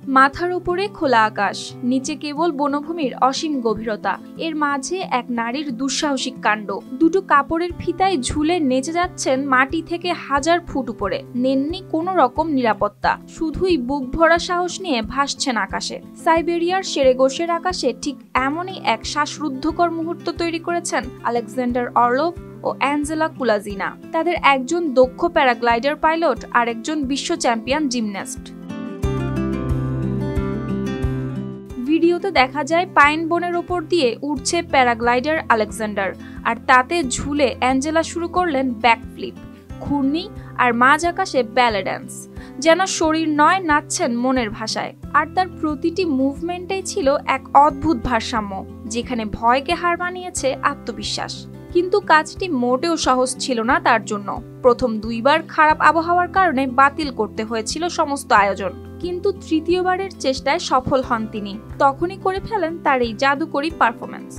মাথার উপরে খোলা আকাশ, নিচে কেবল বনভূমির অসীম গভীরতা, এর মাঝে এক নারীর দুঃসাহসিক কাণ্ড। দুটো কাপড়ের ফিতায় ঝুলে নেচে যাচ্ছেন মাটি থেকে 1000 ফুট উপরে। নেননি কোনো রকম নিরাপত্তা, শুধুই বুক ভরা সাহস নিয়ে ভাসছেন আকাশে। সাইবেরিয়ার সেরেগোসের আকাশে ঠিক এমনই এক শ্বাসরুদ্ধকর মুহূর্ত তৈরি করেছেন আলেকজান্ডার অর্লভ ও অ্যাঞ্জেলা কুলাজিনা। তাদের একজন দক্ষ প্যারাগ্লাইডার পাইলট আর একজন বিশ্ব চ্যাম্পিয়ন জিমন্যাস্ট। ভিডিওতে দেখা যায় পাইন বনের ওপর দিয়ে উড়ছে প্যারাগ্লাইডার আলেকজান্ডার, আর তাতে ঝুলে অ্যাঞ্জেলা শুরু করলেন ব্যাকফ্লিপ, ঘূর্ণি আর মাঝ আকাশে ব্যালে ড্যান্স। যেন শরীর নয়, নাচছেন মনের ভাষায়। আর তার প্রতিটি মুভমেন্টেই ছিল এক অদ্ভুত ভারসাম্য, যেখানে ভয়কে হার মানিয়েছে আত্মবিশ্বাস। কিন্তু কাজটি মোটেও সহজ ছিল না তার জন্য। প্রথম 2 বার খারাপ আবহাওয়ার কারণে বাতিল করতে হয়েছিল সমস্ত আয়োজন, কিন্তু তৃতীয়বারের চেষ্টায় সফল হন তিনি। তখনই করে ফেলেন তার এই জাদুকরী পারফরম্যান্স।